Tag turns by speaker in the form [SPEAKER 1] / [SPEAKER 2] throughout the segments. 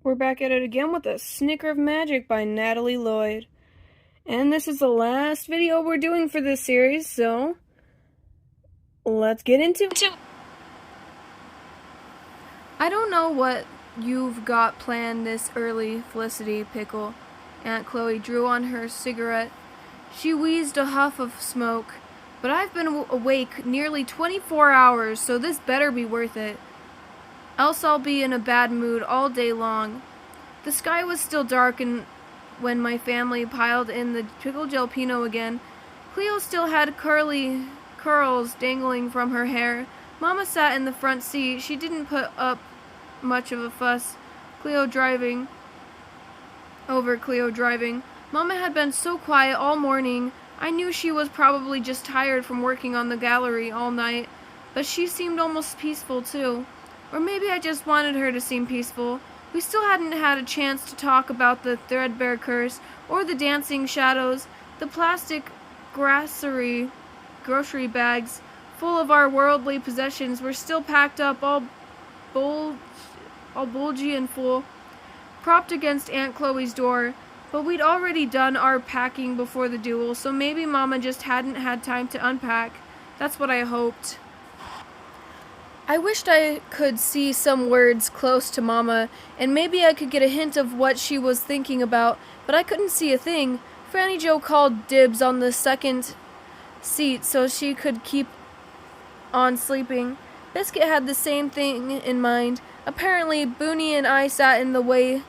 [SPEAKER 1] We're back at it again with a Snicker of Magic by Natalie Lloyd. And this is the last video we're doing for this series, so let's get into it. I don't know what you've got planned this early, Felicity Pickle. Aunt Chloe drew on her cigarette. She wheezed a huff of smoke. But I've been awake nearly 24 hours, so this better be worth it. Else I'll be in a bad mood all day long. The sky was still dark and when my family piled in the pickle jalapeno again. Cleo still had curly curls dangling from her hair. Mama sat in the front seat. She didn't put up much of a fuss. Cleo driving. Mama had been so quiet all morning. I knew she was probably just tired from working on the gallery all night, but she seemed almost peaceful too. Or maybe I just wanted her to seem peaceful. We still hadn't had a chance to talk about the threadbare curse, or the dancing shadows. The plastic grocery bags full of our worldly possessions were still packed up, all bulgy and full, propped against Aunt Chloe's door. But we'd already done our packing before the duel, so maybe Mama just hadn't had time to unpack. That's what I hoped. I wished I could see some words close to Mama, and maybe I could get a hint of what she was thinking about, but I couldn't see a thing. Franny Jo called dibs on the second seat so she could keep on sleeping. Biscuit had the same thing in mind. Apparently, Booney and I sat in the way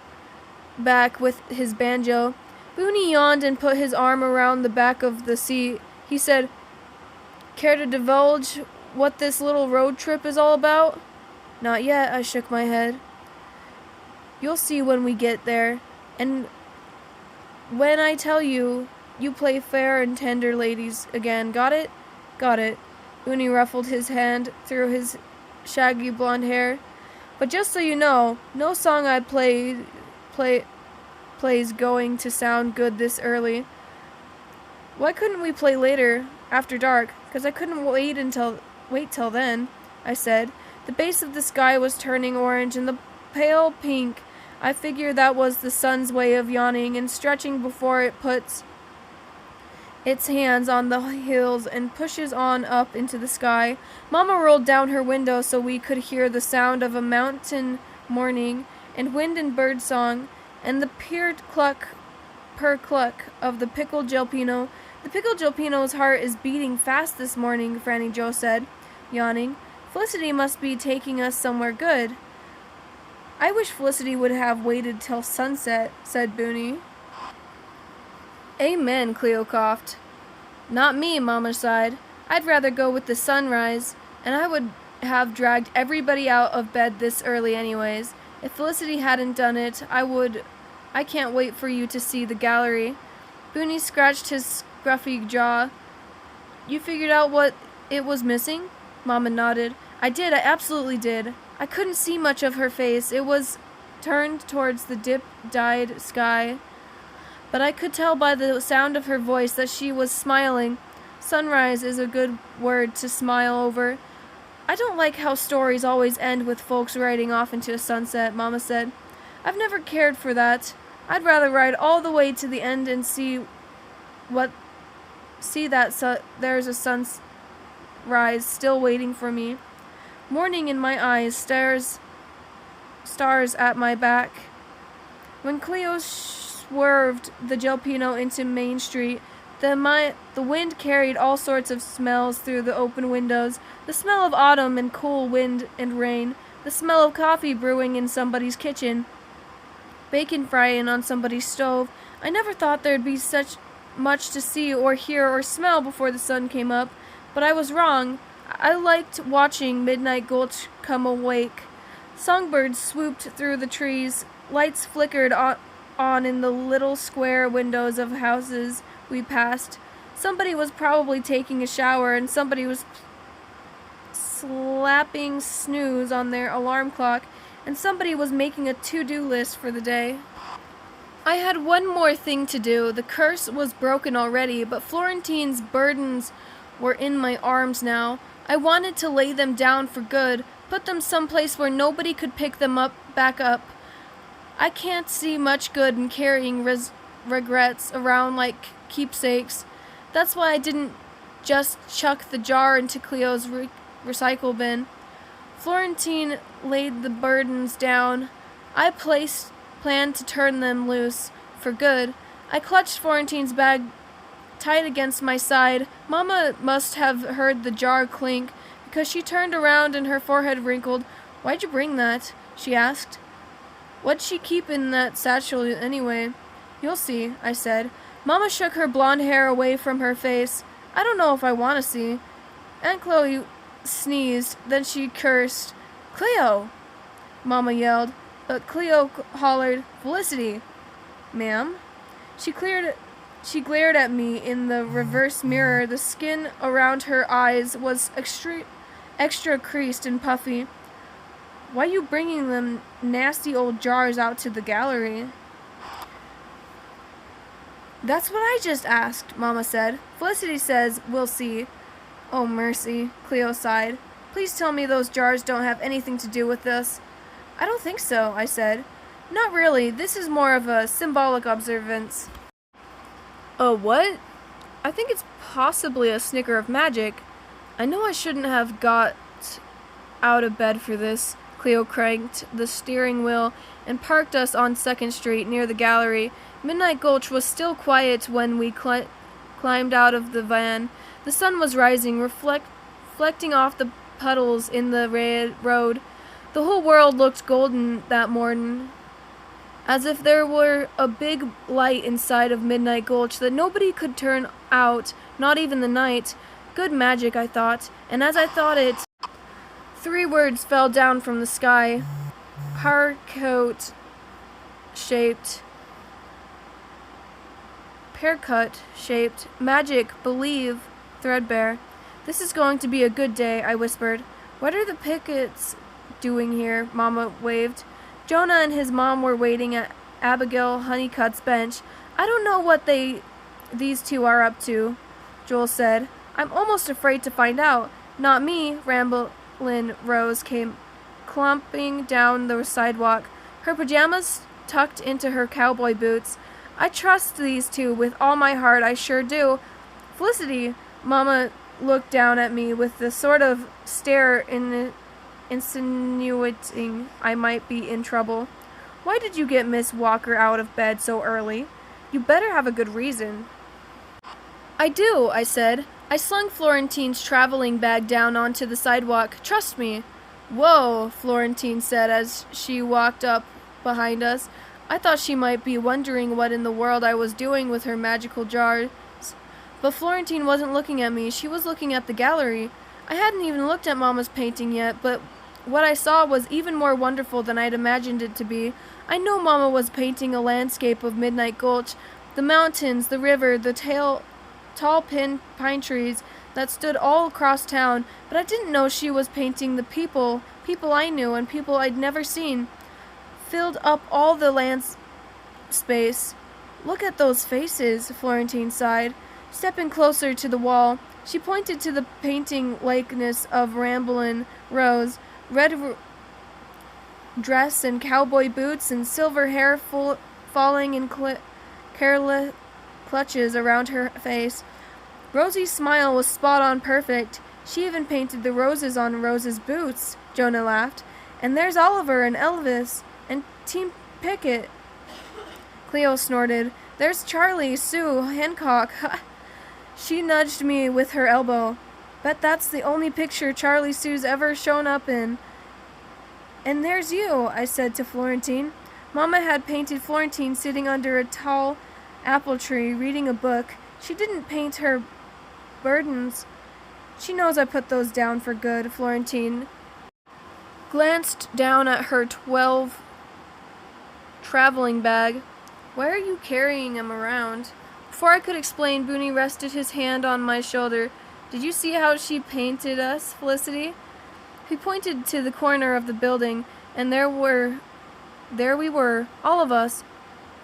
[SPEAKER 1] back with his banjo. Booney yawned and put his arm around the back of the seat. He said, "Care to divulge what this little road trip is all about?" "Not yet," I shook my head. "You'll see when we get there. And when I tell you, you play fair and tender ladies again. Got it?" "Got it." Booney ruffled his hand through his shaggy blonde hair. "But just so you know, no song I play's going to sound good this early." "Why couldn't we play later, after dark? 'Cause I couldn't wait till then," I said. The base of the sky was turning orange and the pale pink. I figured that was the sun's way of yawning and stretching before it puts its hands on the hills and pushes on up into the sky. Mama rolled down her window so we could hear the sound of a mountain morning and wind and bird song and the purr cluck of the pickled jalapeno. "The pickled jalapeno's heart is beating fast this morning," Franny Jo said, yawning. "Felicity must be taking us somewhere good." "I wish Felicity would have waited till sunset," said Booney. "Amen," Cleo coughed. "Not me," Mama sighed. "I'd rather go with the sunrise, and I would have dragged everybody out of bed this early anyways. If Felicity hadn't done it, I can't wait for you to see the gallery." Booney scratched his scruffy jaw. "You figured out what it was missing?" Mama nodded. "I did, I absolutely did. I couldn't see much of her face. It was turned towards the dip-dyed sky. But I could tell by the sound of her voice that she was smiling. Sunrise is a good word to smile over. I don't like how stories always end with folks riding off into a sunset," Mama said. "I've never cared for that. I'd rather ride all the way to the end and see that there's a sunrise still waiting for me. Morning in my eyes, stars at my back." When Cleo swerved the jalapeno into Main Street, the wind carried all sorts of smells through the open windows. The smell of autumn and cool wind and rain. The smell of coffee brewing in somebody's kitchen. Bacon frying on somebody's stove. I never thought there'd be such much to see or hear or smell before the sun came up, but I was wrong. I liked watching Midnight Gulch come awake. Songbirds swooped through the trees. Lights flickered on in the little square windows of houses we passed. Somebody was probably taking a shower and somebody was slapping snooze on their alarm clock, and somebody was making a to-do list for the day. I had one more thing to do. The curse was broken already, but Florentine's burdens were in my arms now. I wanted to lay them down for good, put them someplace where nobody could pick them back up. I can't see much good in carrying regrets around like keepsakes. That's why I didn't just chuck the jar into Cleo's recycle bin. Florentine laid the burdens down. I planned to turn them loose for good. I clutched Florentine's bag tight against my side. Mama must have heard the jar clink because she turned around and her forehead wrinkled. "Why'd you bring that?" she asked. "What'd she keep in that satchel anyway?" "You'll see," I said. Mama shook her blonde hair away from her face. "I don't know if I want to see." Aunt Chloe sneezed, then she cursed. "Cleo!" Mama yelled, but Cleo hollered, "Felicity!" "Ma'am?" She glared at me in the reverse mirror. The skin around her eyes was extra creased and puffy. "Why you bringing them nasty old jars out to the gallery?" "That's what I just asked," Mama said. "Felicity says we'll see." "Oh, mercy," Cleo sighed. "Please tell me those jars don't have anything to do with this." "I don't think so," I said. "Not really. This is more of a symbolic observance." "A what?" "I think it's possibly a snicker of magic." I know I shouldn't have got out of bed for this. Cleo cranked the steering wheel and parked us on 2nd Street near the gallery. Midnight Gulch was still quiet when we climbed out of the van. The sun was rising, reflecting off the puddles in the red road. The whole world looked golden that morning, as if there were a big light inside of Midnight Gulch that nobody could turn out, not even the night. Good magic, I thought, and as I thought it, 3 words fell down from the sky. Pearcut shaped, magic, believe, threadbare. "This is going to be a good day," I whispered. "What are the pickets doing here?" Mama waved. Jonah and his mom were waiting at Abigail Honeycutt's bench. "I don't know what these two are up to," Joel said. "I'm almost afraid to find out." "Not me." Ramblin' Rose came clumping down the sidewalk, her pajamas tucked into her cowboy boots. "I trust these two with all my heart, I sure do." "Felicity," Mama looked down at me with the sort of stare insinuating I might be in trouble. "Why did you get Miss Walker out of bed so early? You better have a good reason." "I do," I said. I slung Florentine's traveling bag down onto the sidewalk. "Trust me." "Whoa," Florentine said as she walked up behind us. I thought she might be wondering what in the world I was doing with her magical jars. But Florentine wasn't looking at me. She was looking at the gallery. I hadn't even looked at Mama's painting yet, but what I saw was even more wonderful than I'd imagined it to be. I know Mama was painting a landscape of Midnight Gulch, the mountains, the river, the tall pine trees that stood all across town, but I didn't know she was painting the people I knew and people I'd never seen, filled up all the land space. "Look at those faces," Florentine sighed. Stepping closer to the wall, she pointed to the painting likeness of Ramblin' Rose, red dress and cowboy boots and silver hair falling in careless clutches around her face. Rosie's smile was spot on perfect. "She even painted the roses on Rose's boots," Jonah laughed. "And there's Oliver and Elvis and Team Pickett." Cleo snorted. "There's Charlie, Sue, Hancock." She nudged me with her elbow. "Bet that's the only picture Charlie Sue's ever shown up in." "And there's you," I said to Florentine. Mama had painted Florentine sitting under a tall apple tree, reading a book. She didn't paint her burdens. "She knows I put those down for good." Florentine glanced down at her 12 traveling bag. "Why are you carrying them around?" Before I could explain, Booney rested his hand on my shoulder. "Did you see how she painted us, Felicity?" He pointed to the corner of the building, and there we were, all of us.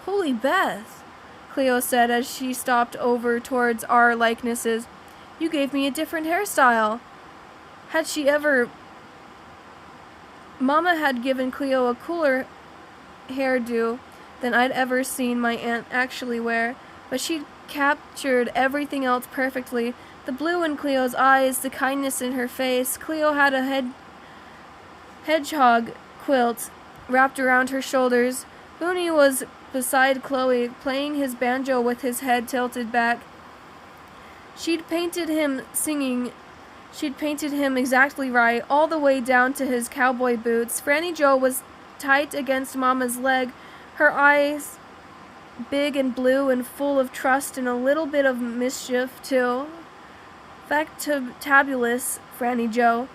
[SPEAKER 1] "Holy Beth," Cleo said as she stopped over towards our likenesses. "You gave me a different hairstyle." Had she ever... Mama had given Cleo a cooler hairdo than I'd ever seen my aunt actually wear, but she'd captured everything else perfectly. The blue in Cleo's eyes, the kindness in her face. Cleo had a hedgehog quilt wrapped around her shoulders. Booney was beside Chloe, playing his banjo with his head tilted back. She'd painted him exactly right, all the way down to his cowboy boots. Franny Jo was tight against Mama's leg, her eyes big and blue and full of trust and a little bit of mischief, too. Factabulous, Franny Jo.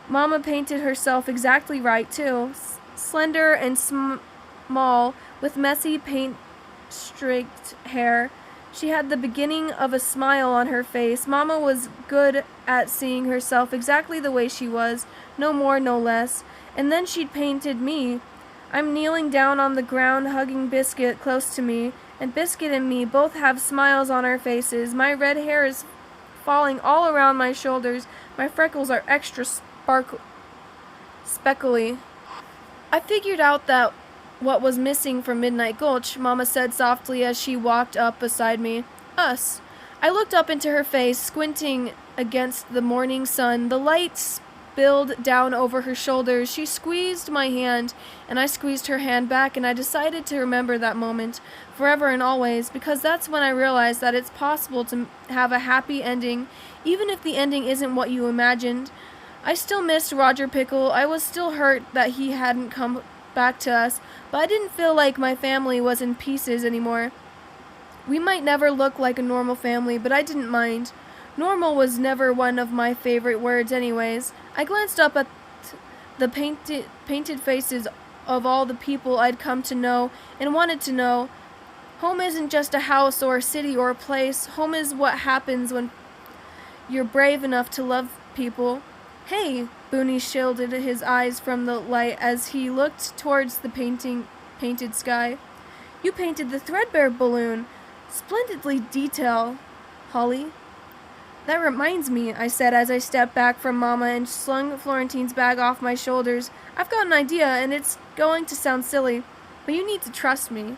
[SPEAKER 1] Mama painted herself exactly right, too. Slender and small, with messy paint-streaked hair. She had the beginning of a smile on her face. Mama was good at seeing herself exactly the way she was, no more, no less. And then she'd painted me. I'm kneeling down on the ground, hugging Biscuit close to me, and Biscuit and me both have smiles on our faces. My red hair is falling all around my shoulders. My freckles are extra speckly. I figured out that what was missing from Midnight Gulch, Mama said softly as she walked up beside me. Us. I looked up into her face, squinting against the morning sun. The light spilled down over her shoulders. She squeezed my hand, and I squeezed her hand back, and I decided to remember that moment, forever and always, because that's when I realized that it's possible to have a happy ending, even if the ending isn't what you imagined. I still missed Roger Pickle. I was still hurt that he hadn't come back to us, but I didn't feel like my family was in pieces anymore. We might never look like a normal family, but I didn't mind. Normal was never one of my favorite words anyways. I glanced up at the painted faces of all the people I'd come to know and wanted to know. Home isn't just a house or a city or a place. Home is what happens when you're brave enough to love people. Hey, Booney shielded his eyes from the light as he looked towards the painted sky. You painted the threadbare balloon. Splendidly detailed, Holly. That reminds me, I said as I stepped back from Mama and slung Florentine's bag off my shoulders. I've got an idea, and it's going to sound silly, but you need to trust me.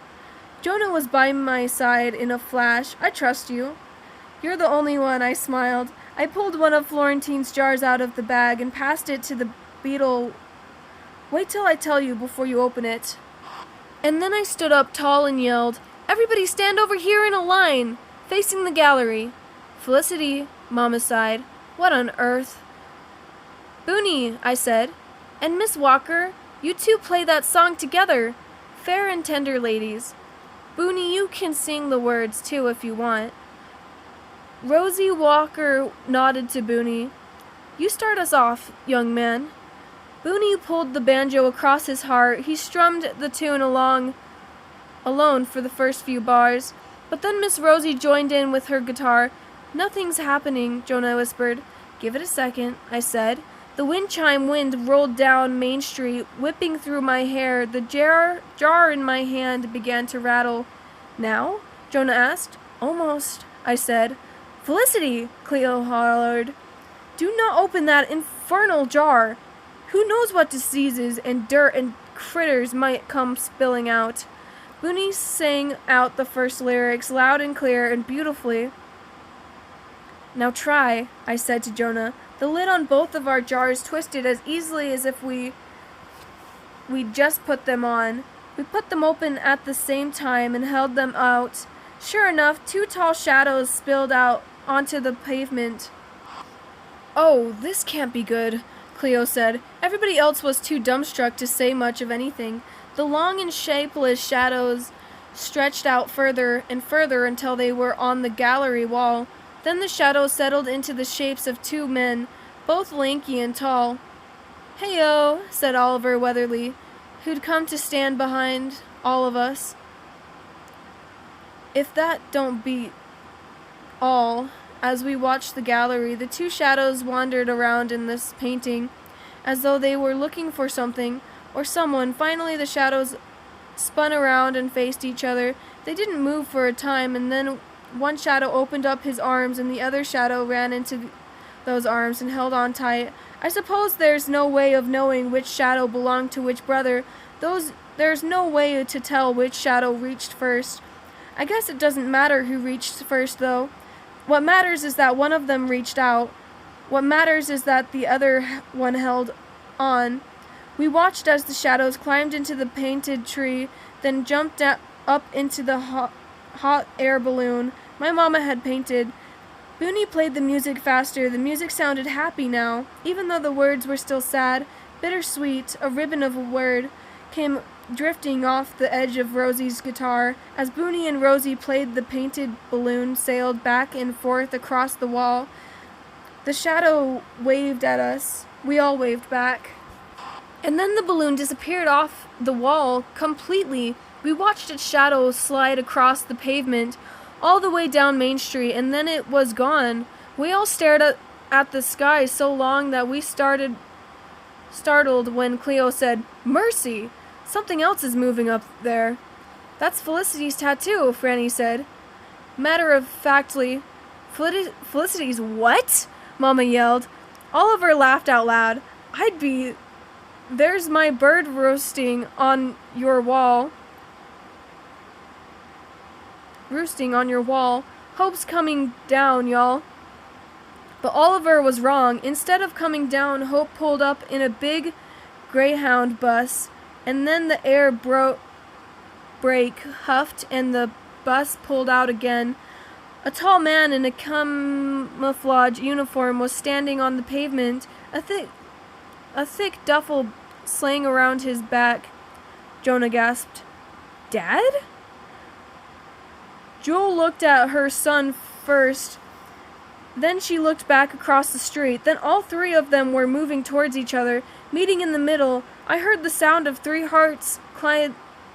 [SPEAKER 1] Jonah was by my side in a flash. I trust you. You're the only one, I smiled. I pulled one of Florentine's jars out of the bag and passed it to the beetle. Wait till I tell you before you open it. And then I stood up tall and yelled, Everybody stand over here in a line, facing the gallery. Felicity, Mama sighed. What on earth? Booney, I said, and Miss Walker, you two play that song together. Fair and tender ladies. Booney, you can sing the words too if you want. Rosie Walker nodded to Booney. You start us off, young man. Booney pulled the banjo across his heart. He strummed the tune alone for the first few bars, but then Miss Rosie joined in with her guitar. Nothing's happening, Jonah whispered. Give it a second, I said. The wind chime wind rolled down Main Street, whipping through my hair. The jar in my hand began to rattle. Now? Jonah asked. Almost, I said. Felicity, Cleo hollered. Do not open that infernal jar. Who knows what diseases and dirt and critters might come spilling out. Booney sang out the first lyrics loud and clear and beautifully. Now try, I said to Jonah. The lid on both of our jars twisted as easily as if we'd just put them on. We put them open at the same time and held them out. Sure enough, two tall shadows spilled out onto the pavement. Oh, this can't be good, Cleo said. Everybody else was too dumbstruck to say much of anything. The long and shapeless shadows stretched out further and further until they were on the gallery wall. Then the shadows settled into the shapes of two men, both lanky and tall. Hey-o, said Oliver Weatherly, who'd come to stand behind all of us. If that don't beat all. As we watched the gallery, the two shadows wandered around in this painting, as though they were looking for something or someone. Finally, the shadows spun around and faced each other. They didn't move for a time, and then one shadow opened up his arms, and the other shadow ran into those arms and held on tight. I suppose there's no way of knowing which shadow belonged to which brother. Those there's no way to tell which shadow reached first. I guess it doesn't matter who reached first, though. What matters is that one of them reached out. What matters is that the other one held on. We watched as the shadows climbed into the painted tree, then jumped up into the hot air balloon my mama had painted. Booney played the music faster. The music sounded happy now, even though the words were still sad. Bittersweet, a ribbon of a word, came drifting off the edge of Rosie's guitar. As Booney and Rosie played, the painted balloon sailed back and forth across the wall. The shadow waved at us. We all waved back. And then the balloon disappeared off the wall completely. We watched its shadow slide across the pavement all the way down Main Street, and then it was gone. We all stared at the sky so long that we startled when Cleo said, "Mercy! Something else is moving up there." "That's Felicity's tattoo," Franny said. Matter-of-factly, "Felicity's what?" Mama yelled. Oliver laughed out loud. There's my bird roosting on your wall. Hope's coming down, y'all." But Oliver was wrong. Instead of coming down, Hope pulled up in a big Greyhound bus, and then the air brake huffed and the bus pulled out again. A tall man in a camouflage uniform was standing on the pavement, a thick duffel sling around his back. Jonah gasped. "Dad?" Jewel looked at her son first. Then she looked back across the street. Then all three of them were moving towards each other, meeting in the middle. I heard the sound of three hearts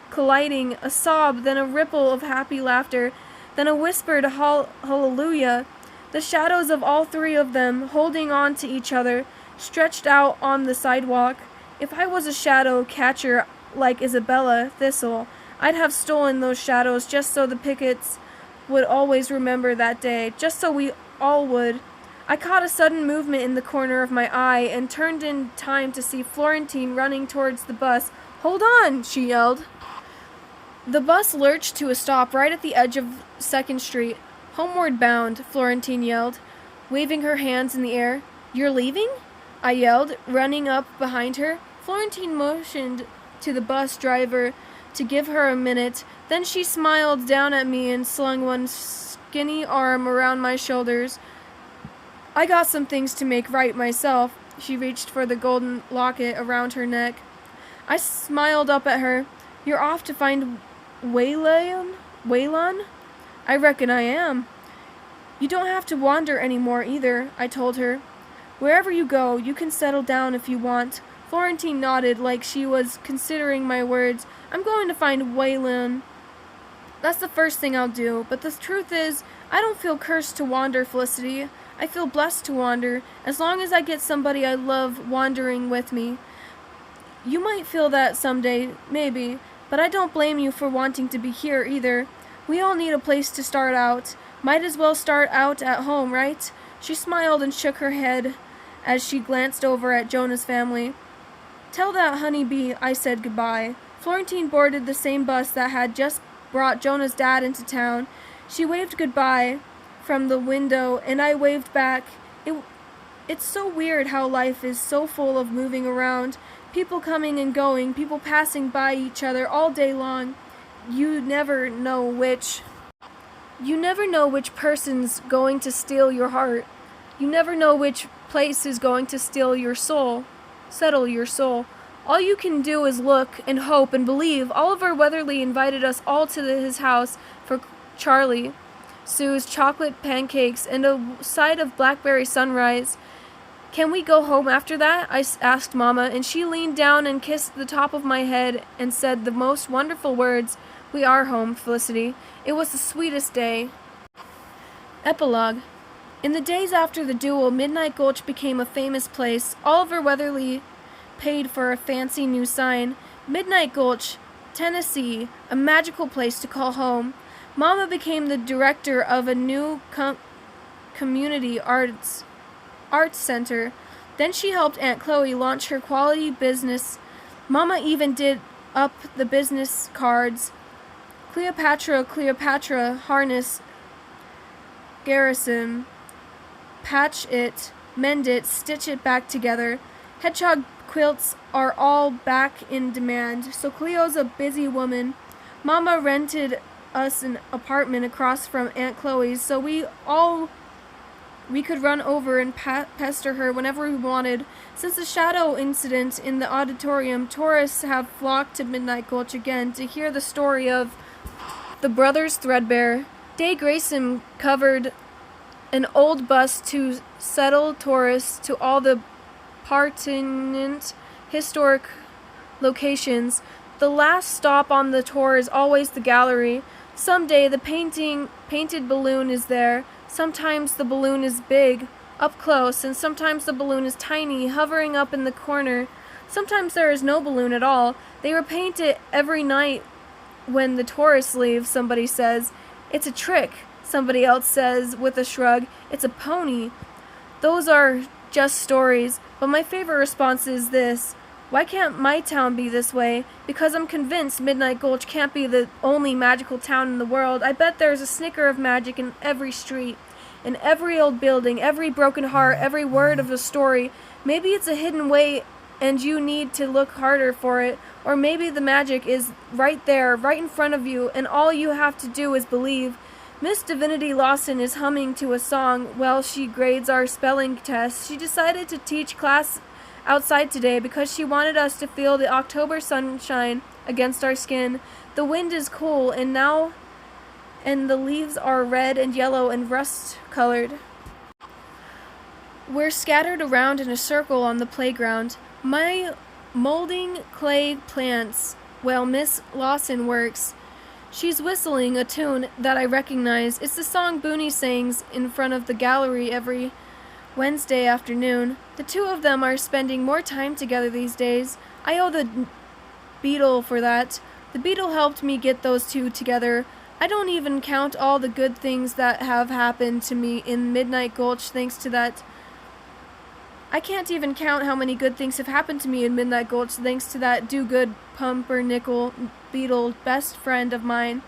[SPEAKER 1] colliding, a sob, then a ripple of happy laughter, then a whispered hallelujah. The shadows of all three of them, holding on to each other, stretched out on the sidewalk. If I was a shadow catcher like Isabella Thistle, I'd have stolen those shadows just so the Pickets would always remember that day, just so we all would. I caught a sudden movement in the corner of my eye and turned in time to see Florentine running towards the bus. "Hold on!" she yelled. The bus lurched to a stop right at the edge of 2nd Street. "Homeward bound," Florentine yelled, waving her hands in the air. "You're leaving?" I yelled, running up behind her. Florentine motioned to the bus driver to give her a minute. Then she smiled down at me and slung one skinny arm around my shoulders. "I got some things to make right myself." She reached for the golden locket around her neck. I smiled up at her. "You're off to find Waylon?" "I reckon I am." "You don't have to wander anymore either," I told her. "Wherever you go, you can settle down if you want." Florentine nodded like she was considering my words. "I'm going to find Waylon. That's the first thing I'll do. But the truth is, I don't feel cursed to wander, Felicity. I feel blessed to wander, as long as I get somebody I love wandering with me. You might feel that someday, maybe, but I don't blame you for wanting to be here either. We all need a place to start out. Might as well start out at home, right?" She smiled and shook her head as she glanced over at Jonah's family. "Tell that honeybee I said goodbye." Florentine boarded the same bus that had just brought Jonah's dad into town. She waved goodbye from the window, and I waved back. It's so weird how life is so full of moving around, people coming and going, people passing by each other all day long. You never know which person's going to steal your heart. You never know which place is going to steal your soul, settle your soul. All you can do is look and hope and believe. Oliver Weatherly invited us all to his house for Charlie, Sue's chocolate pancakes, and a side of blackberry sunrise. "Can we go home after that?" I asked Mama, and she leaned down and kissed the top of my head and said the most wonderful words. "We are home, Felicity. It was the sweetest day." Epilogue. In the days after the duel, Midnight Gulch became a famous place. Oliver Weatherly paid for a fancy new sign. "Midnight Gulch, Tennessee, a magical place to call home." Mama became the director of a new community arts center. Then she helped Aunt Chloe launch her quality business. Mama even did up the business cards. Cleopatra, Cleopatra, harness, garrison, patch it, mend it, stitch it back together. Hedgehog quilts are all back in demand, so Cleo's a busy woman. Mama rented us an apartment across from Aunt Chloe's, so we could run over and pester her whenever we wanted. Since the shadow incident in the auditorium, tourists have flocked to Midnight Gulch again to hear the story of the brothers Threadbare. Day Grayson covered an old bus to settle tourists to all the pertinent historic locations. The last stop on the tour is always the gallery. Someday the painted balloon is there. Sometimes the balloon is big, up close, and sometimes the balloon is tiny, hovering up in the corner. Sometimes there is no balloon at all. They repaint it every night when the tourists leave, somebody says. It's a trick, somebody else says with a shrug. It's a pony. Those are just stories, but my favorite response is this. Why can't my town be this way? Because I'm convinced Midnight Gulch can't be the only magical town in the world. I bet there's a snicker of magic in every street, in every old building, every broken heart, every word of a story. Maybe it's a hidden way and you need to look harder for it, or maybe the magic is right there, right in front of you, and all you have to do is believe. Miss Divinity Lawson is humming to a song while she grades our spelling test. She decided to teach class outside today because she wanted us to feel the October sunshine against our skin. The wind is cool and the leaves are red and yellow and rust-colored. We're scattered around in a circle on the playground. My molding clay plants while Miss Lawson works. She's whistling a tune that I recognize. It's the song Booney sings in front of the gallery every Wednesday afternoon. The two of them are spending more time together these days. I owe the Beetle for that. The Beetle helped me get those two together. I don't even count all the good things that have happened to me in Midnight Gulch thanks to that. I can't even count how many good things have happened to me in Midnight Gulch thanks to that do-good pumpernickel Beetle best friend of mine.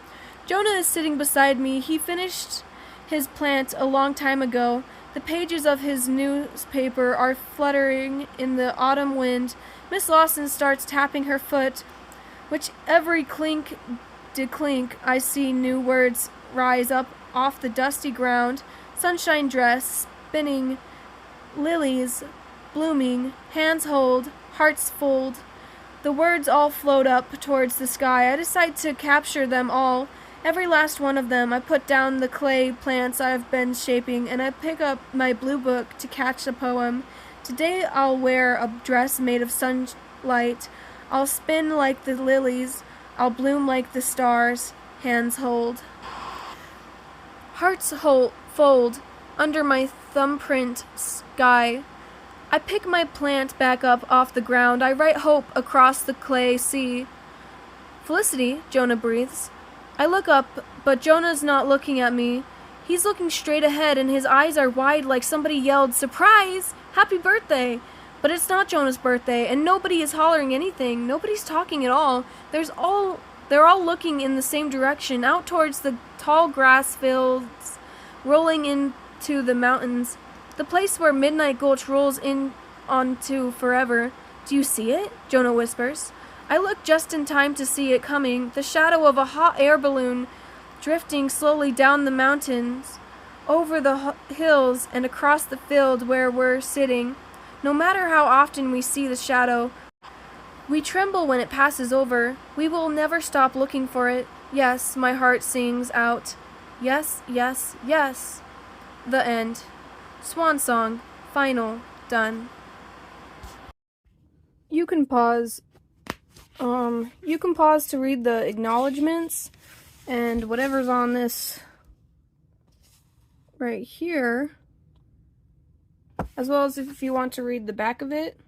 [SPEAKER 1] Jonah is sitting beside me. He finished his plant a long time ago. The pages of his newspaper are fluttering in the autumn wind. Miss Lawson starts tapping her foot, which every clink de clink I see new words rise up off the dusty ground. Sunshine dress, spinning, lilies blooming, hands hold, hearts fold. The words all float up towards the sky. I decide to capture them all. Every last one of them. I put down the clay plants I've been shaping, and I pick up my blue book to catch a poem. Today I'll wear a dress made of sunlight. I'll spin like the lilies. I'll bloom like the stars. Hands hold. Hearts fold under my thumbprint sky. I pick my plant back up off the ground. I write hope across the clay sea. Felicity, Jonah breathes. I look up, but Jonah's not looking at me. He's looking straight ahead, and his eyes are wide like somebody yelled, "Surprise! Happy birthday!" But it's not Jonah's birthday, and nobody is hollering anything. Nobody's talking at all. They're all looking in the same direction, out towards the tall grass fields rolling into the mountains. The place where Midnight Gulch rolls in onto forever. Do you see it? Jonah whispers. I look just in time to see it coming, the shadow of a hot air balloon drifting slowly down the mountains, over the hills, and across the field where we're sitting. No matter how often we see the shadow, we tremble when it passes over. We will never stop looking for it. Yes, my heart sings out. Yes, yes, yes. The end. Swan song. Final. Done. You can pause. You can pause to read the acknowledgements and whatever's on this right here, as well as if you want to read the back of it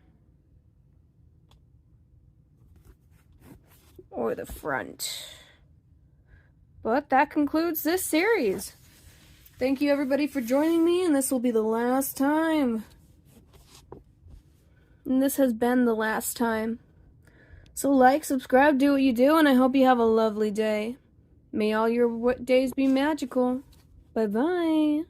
[SPEAKER 1] or the front. But that concludes this series. Thank you everybody for joining me, and this will be the last time. And this has been the last time. So like, subscribe, do what you do, and I hope you have a lovely day. May all your days be magical. Bye-bye.